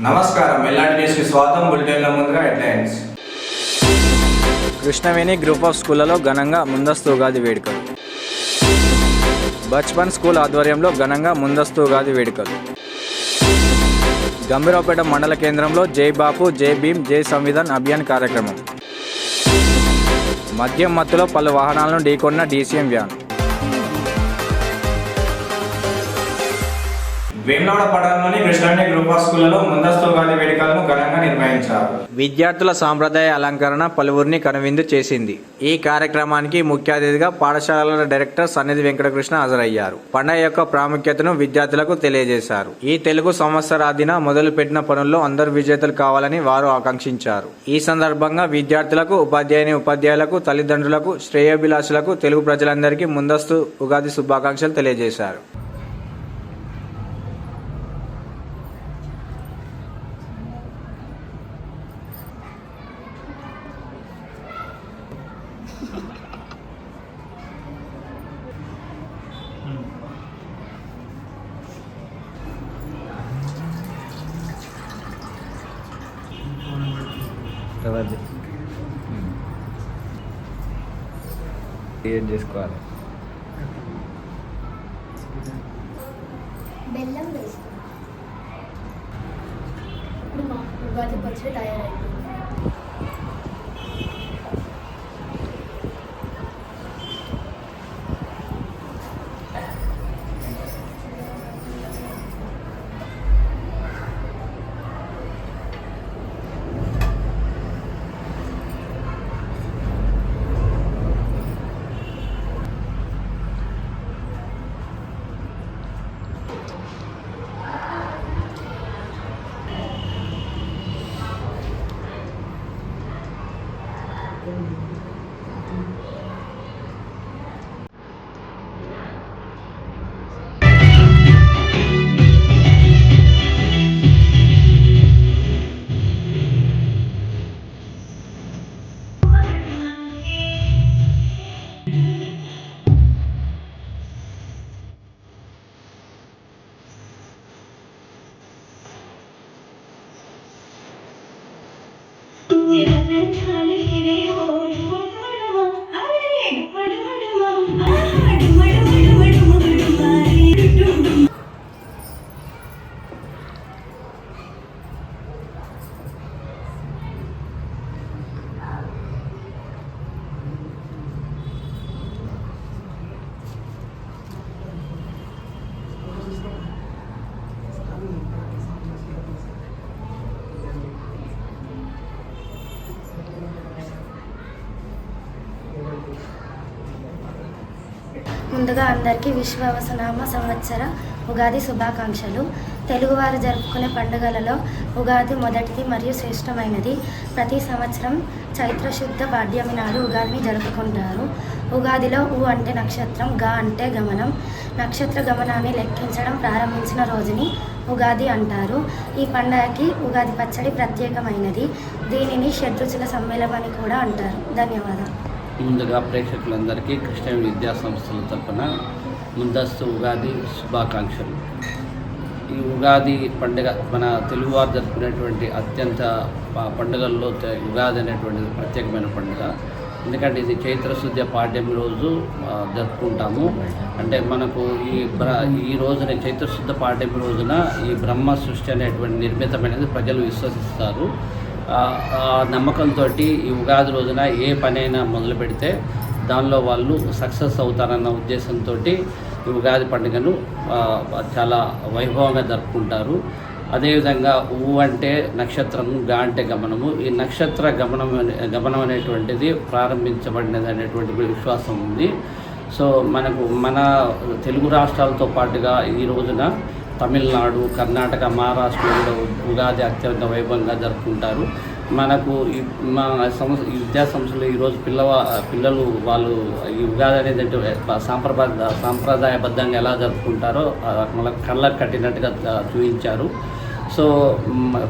నమస్కారం, ఎల్లాంటి న్యూస్కి స్వాగతం. బులెటిన్ల ముందుగా హెడ్లైన్స్. కృష్ణవేణి గ్రూప్ ఆఫ్ స్కూళ్లలో ఘనంగా ముందస్తు ఉగాది వేడుకలు. బచ్పన్ స్కూల్ ఆధ్వర్యంలో ఘనంగా ముందస్తు ఉగాది వేడుకలు. గంభీరావుపేట మండల కేంద్రంలో జై బాపు, జై భీమ్, జై సంవిధాన్ అభియాన్ కార్యక్రమం. మద్యం మత్తులో పలు వాహనాలను ఢీకొన్న డీసీఎం వ్యాన్. వేములవాడ పట్టణంలోని కృష్ణవేణి గ్రూప్ ఆఫ్ స్కూళ్లలో ముందస్తు ఉగాది వేడుకలను ఘనంగా నిర్వహించారు. విద్యార్థుల సాంప్రదాయ అలంకరణ పలువురిని కనువిందు చేసింది. ఈ కార్యక్రమానికి ముఖ్య అతిథిగా పాఠశాలల డైరెక్టర్ సన్నిధి వెంకటకృష్ణ హాజరయ్యారు. పండుగ యొక్క ప్రాముఖ్యతను విద్యార్థులకు తెలియజేశారు. ఈ తెలుగు సంవత్సరాదిన మొదలుపెట్టిన పనుల్లో అందరూ విజేతలు కావాలని వారు ఆకాంక్షించారు. ఈ సందర్భంగా విద్యార్థులకు, ఉపాధ్యాయులకు, తల్లిదండ్రులకు, శ్రేయోభిలాషులకు, తెలుగు ప్రజలందరికీ ముందస్తు ఉగాది శుభాకాంక్షలు తెలియజేశారు. ఏం చేసుకోవాలి? బెల్లం వేస్తాం. ఇప్పుడు మా ఉగాది పచ్చడి తయారైంది. ముందుగా అందరికీ విశ్వవసనామ సంవత్సర ఉగాది శుభాకాంక్షలు. తెలుగువారు జరుపుకునే పండుగలలో ఉగాది మొదటిది మరియు శ్రేష్టమైనది. ప్రతి సంవత్సరం చైత్రశుద్ధ పాడ్యమి నాడు ఉగాదిని జరుపుకుంటారు. ఉగాదిలో ఉ అంటే నక్షత్రం, గా అంటే గమనం. నక్షత్ర గమనాన్ని లెక్కించడం ప్రారంభించిన రోజుని ఉగాది అంటారు. ఈ పండుగకి ఉగాది పచ్చడి ప్రత్యేకమైనది. దీనిని షడ్రుచుల సమ్మేళనం అని కూడా అంటారు. ధన్యవాదాలు. ముందుగా ప్రేక్షకులందరికీ కృష్ణవేణి విద్యా సంస్థల తరపున ముందస్తు ఉగాది శుభాకాంక్షలు. ఈ ఉగాది పండుగ మన తెలుగువారు జరుపుకునేటువంటి అత్యంత పండుగల్లో ఉగాది అనేటువంటిది ప్రత్యేకమైన పండుగ. ఎందుకంటే ఇది చైత్రశుద్ధ పాడ్యమి రోజు జరుపుకుంటాము. అంటే మనకు ఈ రోజున చైత్రశుద్ధ పాడ్యమి రోజున ఈ బ్రహ్మ సృష్టి అనేటువంటి నిర్మితమైనది ప్రజలు విశ్వసిస్తారు. నమ్మకంతో ఈ ఉగాది రోజున ఏ పనైనా మొదలు పెడితే దానిలో వాళ్ళు సక్సెస్ అవుతారన్న ఉద్దేశంతో ఈ ఉగాది పండుగను చాలా వైభవంగా జరుపుకుంటారు. అదేవిధంగా ఊ అంటే నక్షత్రము, గా అంటే గమనము. ఈ నక్షత్ర గమనం అనేటువంటిది ప్రారంభించబడినది అనేటువంటి విశ్వాసం ఉంది. సో మన తెలుగు రాష్ట్రాలతో పాటుగా ఈ రోజున తమిళనాడు, కర్ణాటక, మహారాష్ట్రలో ఉగాది అత్యంత వైభవంగా జరుపుకుంటారు. మనకు ఈ విద్యా సంస్థలు ఈరోజు పిల్లలు వాళ్ళు ఈ ఉగాది అనేది సాంప్రదాయబద్ధంగా ఎలా జరుపుకుంటారో మన కళ్ళకు కట్టినట్టుగా చూపించారు. సో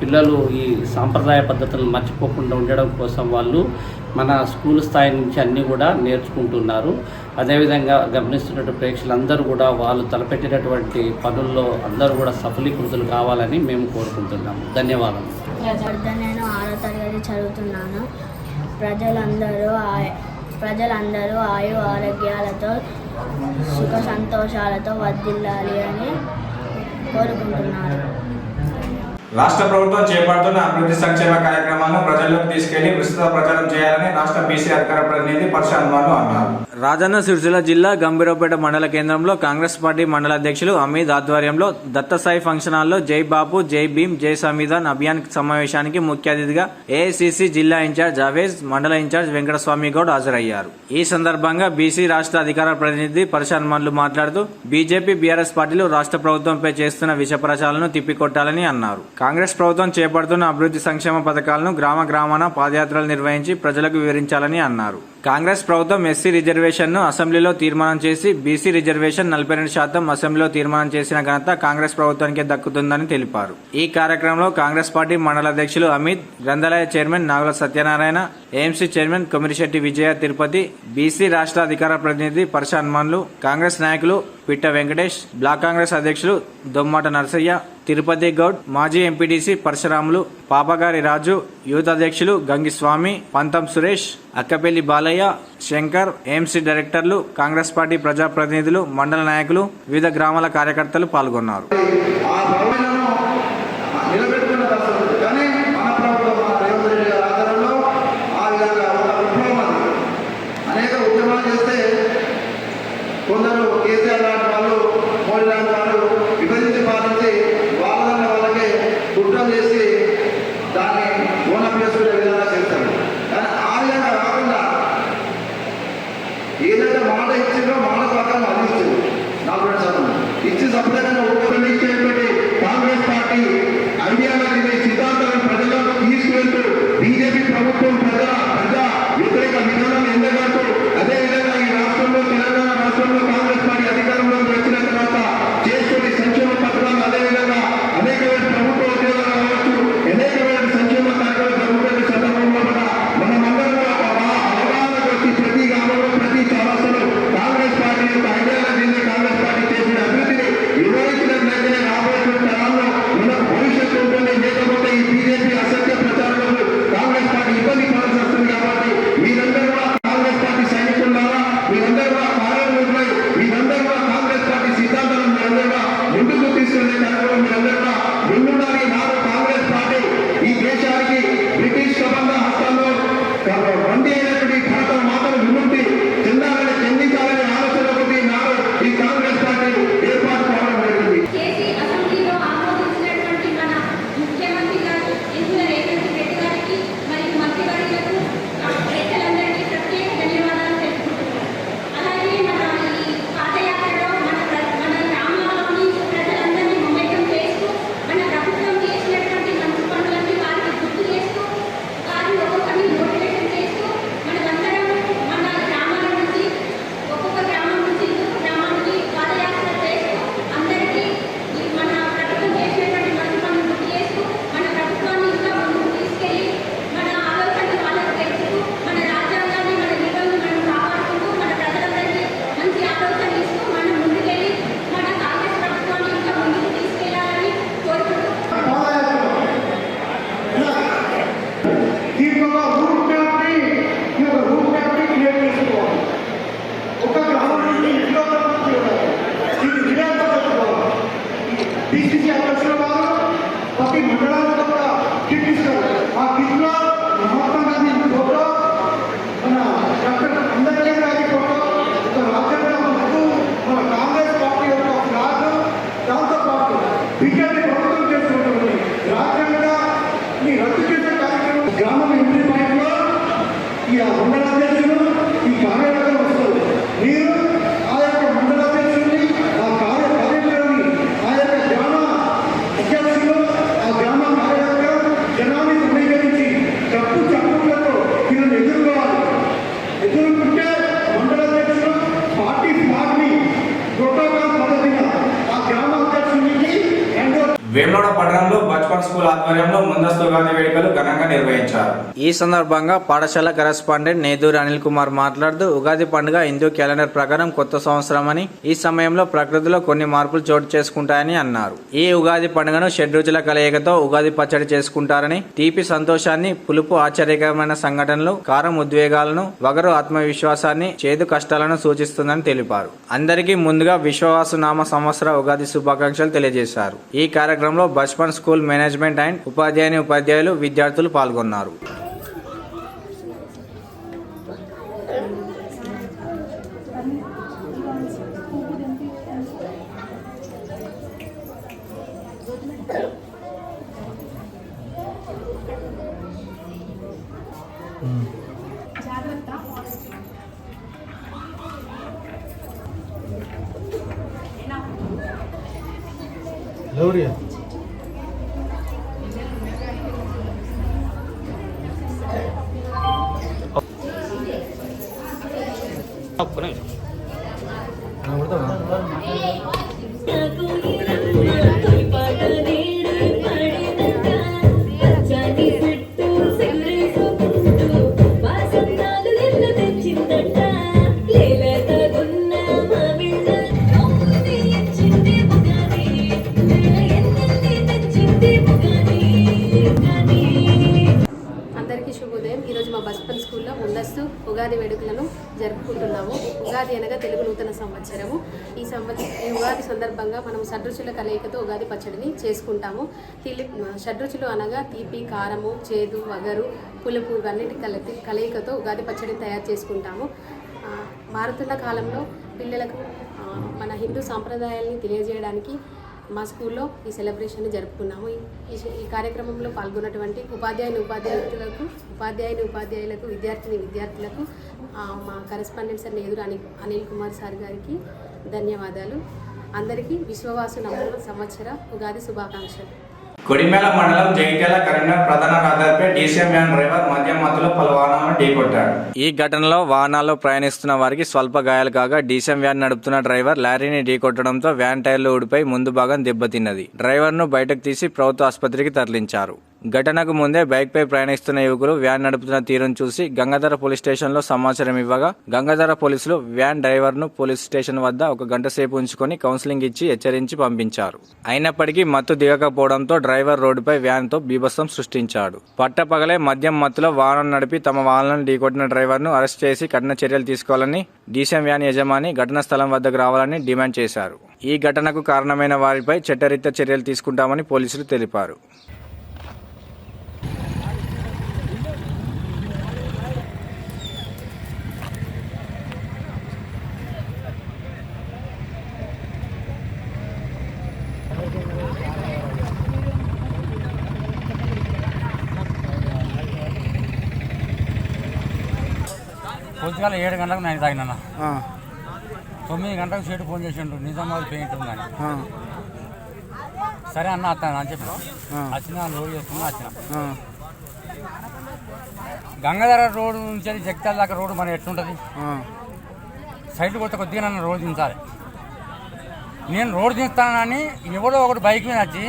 పిల్లలు ఈ సాంప్రదాయ పద్ధతులను మర్చిపోకుండా ఉండడం కోసం వాళ్ళు మన స్కూల్ స్థాయి నుంచి అన్నీ కూడా నేర్చుకుంటున్నారు. అదేవిధంగా గమనిస్తున్నటువంటి ప్రేక్షకులందరూ కూడా వాళ్ళు తలపెట్టినటువంటి పనుల్లో అందరూ కూడా సఫలీకృతులు కావాలని మేము కోరుకుంటున్నాము. ధన్యవాదాలు. నేను 6వ తరగతి చదువుతున్నాను. ప్రజలందరూ ఆయు ఆరోగ్యాలతో సుఖ సంతోషాలతో వర్ధిల్లాలి అని కోరుకుంటున్నారు. రాష్ట్ర ప్రభుత్వం చేపడుతున్న అభివృద్ధి సంక్షేమ కార్యక్రమాలను ప్రజల్లోకి తీసుకెళ్లి విస్తృత ప్రచారం చేయాలని రాష్ట్ర బీసీ అధికార ప్రతినిధి పర్ష హనుమాన్లు అన్నారు. రాజన్న సిరిసిల్ల జిల్లా గంభీరపేట మండల కేంద్రంలో కాంగ్రెస్ పార్టీ మండల అధ్యక్షులు అమీద్ ఆధ్వర్యంలో దత్తసాయి ఫంక్షన్ హాల్లో జై బాపు జై భీమ్ జై సంవిధాన్ అభియాన్ సమావేశానికి ముఖ్య అతిథిగా ఏఐసిసి జిల్లా ఇన్ఛార్జ్ జావేద్, మండల ఇన్ఛార్జ్ వెంకటస్వామి గౌడ్ హాజరయ్యారు. ఈ సందర్భంగా బీసీ రాష్ట్ర అధికార ప్రతినిధి పర్ష హనుమాన్లు మాట్లాడుతూ బీజేపీ, బీఆర్ఎస్ పార్టీలు రాష్ట్ర ప్రభుత్వంపై చేస్తున్న విష ప్రచారాలను తిప్పికొట్టాలని అన్నారు. కాంగ్రెస్ ప్రభుత్వం చేపడుతున్న అభివృద్ధి సంక్షేమ పథకాలను గ్రామాన పాదయాత్రలు నిర్వహించి ప్రజలకు వివరించాలని అన్నారు. కాంగ్రెస్ ప్రభుత్వం ఎస్సీ రిజర్వేషన్ను అసెంబ్లీలో తీర్మానం చేసి బీసీ రిజర్వేషన్ 42% అసెంబ్లీలో తీర్మానం చేసిన ఘనత కాంగ్రెస్ ప్రభుత్వానికి దక్కుతుందని తెలిపారు. ఈ కార్యక్రమంలో కాంగ్రెస్ పార్టీ మండల అధ్యక్షులు అమిత్, గ్రంథాలయ చైర్మన్ నాగుల సత్యనారాయణ, ఏఎంసీ చైర్మన్ కొమిరిశెట్టి విజయ తిరుపతి, బీసీ రాష్ట్ర అధికార ప్రతినిధి పర్ష హనుమాన్లు, కాంగ్రెస్ నాయకులు పిట్ట వెంకటేష్, బ్లాక్ కాంగ్రెస్ అధ్యక్షులు దొమ్మాట నరసయ్య, తిరుపతి గౌడ్, మాజీ ఎంపీటీసీ పరశురాములు, పాపగారి రాజు, యూత్ అధ్యక్షులు గంగిస్వామి, పంతం సురేష్, అక్కపల్లి బాలయ్య, శంకర్, ఏఎంసీ డైరెక్టర్లు, కాంగ్రెస్ పార్టీ ప్రజాప్రతినిధులు, మండల నాయకులు, వివిధ గ్రామాల కార్యకర్తలు పాల్గొన్నారు. కొందరు కేసీఆర్ లాంటి వాళ్ళు, మోడీ లాంటి వాళ్ళు విభజించి పాలించి వాళ్ళకే కుట్రలు చేసి దాన్ని ఓనప్ చేసుకునే విధంగా చేస్తారు. కానీ ఆ విధంగా కాకుండా ఏదైతే మాట ఇచ్చిందో మాట ప్రకారం అందించారు. 40% ఇచ్చి సంప్రదాయంగా ఉపయోగించేటువంటి కాంగ్రెస్ పార్టీ ఐడియాలజీని, సిద్ధాంతాలను ప్రజలకు తీసుకువెళ్తూ బీజేపీ ప్రభుత్వం ప్రజా వ్యతిరేక విధానాన్ని ఎందగాడుతూ అదేవిధంగా ఈ రాష్ట్రంలో తెలంగాణ రాష్ట్రంలో కాంగ్రెస్ పార్టీ అధికారంలోకి వచ్చిన తర్వాత చేస్తున్న సంక్షేమ పథకాలు, అదేవిధంగా అనేకమైన ప్రభుత్వ ఉద్యోగాలు కావచ్చు, అనేకమైన సంక్షేమ కార్యక్రమాలు జరుగుతున్న సందర్భంలో కూడా మనమందరం అవగాహనకు వచ్చి ప్రతి గ్రామంలో ప్రతి చౌరస్తలో కాంగ్రెస్ పార్టీ యొక్క ఐడియాలజీని, కాంగ్రెస్ పార్టీ చేసిన అభివృద్ధిని వివరించినట్లయితే రాబోయే తరాల్లో మనకు భవిష్యత్తు ఉంటుంది. లేకపోతే ఈ బీజేపీ అసత్య ప్రచారాలకు కాంగ్రెస్ పార్టీ ఇబ్బంది పడాల్సి వస్తుంది. కాబట్టి మీరందరూ కూడా కాంగ్రెస్ పార్టీ సైనికులారా, మీరందరూ కూడా కార్యకర్తలై, మీరందరూ కూడా కాంగ్రెస్ పార్టీ సిద్ధాంతాలను మీరందరూ కూడా ముందుకు తీసుకెళ్లే కార్యక్రమం మీరందరూ కూడా ముందుండాలి. నాడు కాంగ్రెస్ పార్టీ ఈ దేశానికి బ్రిటిష్ కబంధ హస్తాల్లో బండి అయినటువంటి భారత మాతను విముక్తి చెందించాలనే ఆలోచన కొద్ది నాడు ఈ కాంగ్రెస్ పార్టీ ఏర్పాటు కావడం జరిగింది. గ్రామం ఎంట్రీ పాయింట్లో ఈ మండల అధ్యక్షులు ఈ కార్యాలయం వస్తారు. మీరు ఆ యొక్క మండల అధ్యక్షుడిని, ఆ కార్యక్రమాన్ని, ఆ యొక్క గ్రామ అధ్యక్షులు, ఆ గ్రామ కార్యకర్తలు జనాన్ని సమీకరించి చప్పులతో వీళ్ళని ఎదుర్కోవాలి. ఎదుర్కొంటే మండల అధ్యక్షులు పార్టీ ప్రోటోకాల్ పద్ధతిగా ఆ గ్రామ అధ్యక్షుడికి వేములవాడ పట్టణంలో బచ్పన్ స్కూల్ ఆధ్వర్యంలో ముందస్తు ఉగాది వేడుకలు ఘనంగా నిర్వహించారు. ఈ సందర్భంగా పాఠశాల కరెస్పాండెంట్ నేదూరి అనిల్ కుమార్ మాట్లాడుతూ ఉగాది పండుగ హిందూ క్యాలెండర్ ప్రకారం కొత్త సంవత్సరం అని, ఈ సమయంలో ప్రకృతిలో కొన్ని మార్పులు చోటు చేసుకుంటాయని అన్నారు. ఈ ఉగాది పండుగను షడ్రుచుల కలయికతో ఉగాది పచ్చడి చేసుకుంటారని, తీపి సంతోషాన్ని, పులుపు ఆశ్చర్యకరమైన సంఘటనలు, కారం ఉద్వేగాలను, వగరు ఆత్మవిశ్వాసాన్ని, చేదు కష్టాలను సూచిస్తుందని తెలిపారు. అందరికీ ముందుగా విశ్వవాసునామ సంవత్సర ఉగాది శుభాకాంక్షలు తెలియజేశారు. ఈ కార్యక్రమంలో బచ్పన్ స్కూల్ మేనేజ్మెంట్ అండ్ ఉపాధ్యాయులు, విద్యార్థులు పాల్గొన్నారు. అందరికీ శుభోదయం. ఈరోజు మా బచ్పన్ స్కూల్లో ముందస్తు ఉగాది వేడుకలను జరుపుకుంటున్నాము. ఉగాది అనగా తెలుగు నూతన సంవత్సరము. ఈ ఉగాది సందర్భంగా మనం షడ్రుచుల కలయికతో ఉగాది పచ్చడిని చేసుకుంటాము. షడ్రుచులు అనగా తీపి, కారము, చేదు, వగరు, పులుపు ఇవన్నిటి కలయికతో ఉగాది పచ్చడిని తయారు చేసుకుంటాము. మారుతున్న కాలంలో పిల్లలకు మన హిందూ సాంప్రదాయాల్ని తెలియజేయడానికి మా స్కూల్లో ఈ సెలబ్రేషన్ జరుపుకున్నాము. ఈ కార్యక్రమంలో పాల్గొన్నటువంటి ఉపాధ్యాయులకు విద్యార్థులకు మా correspondent sir Neduri Anil Kumar sir గారికి ధన్యవాదాలు. అందరికీ విశ్వవాసు నమూన సంవత్సర ఉగాది శుభాకాంక్షలు. కొడిమేల మండలం జగిత్యాల కరీంనగర్ ప్రధాన రహదారిపై డీసీఎం వ్యాన్ డ్రైవర్ మద్యం మత్తులో పలు వాహనాలను ఢీకొట్టాడు. ఈ ఘటనలో వాహనాల్లో ప్రయాణిస్తున్న వారికి స్వల్ప గాయాలు కాగా, డీసీఎం వ్యాన్ నడుపుతున్న డ్రైవర్ లారీని ఢీకొట్టడంతో వ్యాన్ టైర్లు ఊడిపోయి ముందు భాగం దెబ్బతిన్నది. డ్రైవర్ను బయటకు తీసి ప్రభుత్వ ఆసుపత్రికి తరలించారు. ఘటనకు ముందే బైక్పై ప్రయాణిస్తున్న యువకులు వ్యాన్ నడుపుతున్న తీరును చూసి గంగాధర పోలీస్ స్టేషన్లో సమాచారం ఇవ్వగా, గంగాధర పోలీసులు వ్యాన్ డ్రైవర్ను పోలీస్ స్టేషన్ వద్ద 1 గంట సేపు ఉంచుకొని కౌన్సిలింగ్ ఇచ్చి హెచ్చరించి పంపించారు. అయినప్పటికీ మత్తు దిగకపోవడంతో డ్రైవర్ రోడ్డుపై వ్యాన్తో బీభత్సం సృష్టించాడు. పట్టపగలే మద్యం మత్తులో వాహనం నడిపి తమ వాహనాలను ఢీకొట్టిన డ్రైవర్ను అరెస్ట్ చేసి కఠిన చర్యలు తీసుకోవాలని డీసీఎం వ్యాన్ యజమాని ఘటనా స్థలం వద్దకు రావాలని డిమాండ్ చేశారు. ఈ ఘటనకు కారణమైన వారిపై చట్టరీత్యా చర్యలు తీసుకుంటామని పోలీసులు తెలిపారు. పొద్దుగాల 7 గంటలకు నేను తాగినా. 9 గంటలకు షేటు ఫోన్ చేసిండు, నిజామాబాద్ పెయింట్ ఉందని. సరే అన్న వస్తాను అని చెప్పి వచ్చిన లోడ్ చేసుకున్నా వచ్చిన. గంగాధర రోడ్డు నుంచి జగిత్యాల దాకా రోడ్డు మన ఎట్లుంటుంది, సైడ్ కొత్త కొద్దిగా నన్ను రోడ్డు దించాలి. నేను రోడ్డు దించుతానని ఎవడో ఒకటి బైక్ మీద వచ్చి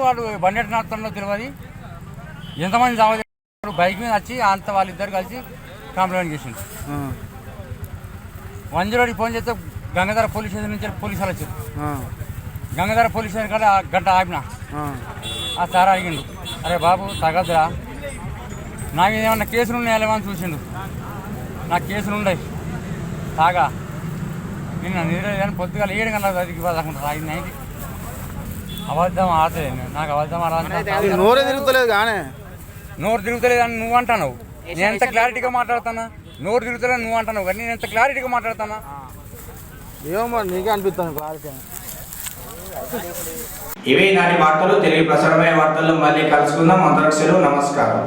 వాడు బండి ఎట్టు నడుతుందో తెలియదు, ఎంతమంది చావదు బైక్ మీద వచ్చి అంత వాళ్ళిద్దరు కలిసి కంప్లైంట్ చేసిండు. 108కి ఫోన్ చేస్తే గంగాధర పోలీస్ స్టేషన్ నుంచి పోలీసు వాళ్ళు వచ్చారు. గంగాధర పోలీస్ స్టేషన్ కాడ గంట ఆపిన. ఆ సార్ అడిగిండు, అరే బాబు తగదురా, నాకు ఏమన్నా కేసులు ఉన్నాయా అని చూసిండు. నాకు కేసులు ఉన్నాయి తాగా. నిన్న నిద్ర పొద్దుగా 7 గంటల దగ్గరికి పదకుండా తాగింది. అయింది అబద్ధం ఆడలేదు. నాకు అబద్ధం ఆడాలి నోరే తిరుగుతలేదు కానీ. నోరు తిరుగుతలేదు అని నువ్వు అంటున్నావు. నేను ఎంత క్లారిటీగా మాట్లాడుతానా? నోరు తిరుగుతలేదు నువ్వు అంటున్నావు కానీ నేను ఎంత క్లారిటీగా మాట్లాడతానా? ఏమో మరి నీకే అనిపిస్తాను క్లారిటీ. ఇవి నాటి వార్తలు. తిరిగి ప్రసారమయ్యే వార్తల్లో మళ్ళీ కలుసుకుందాం. అందరికీ సెలవు. నమస్కారం.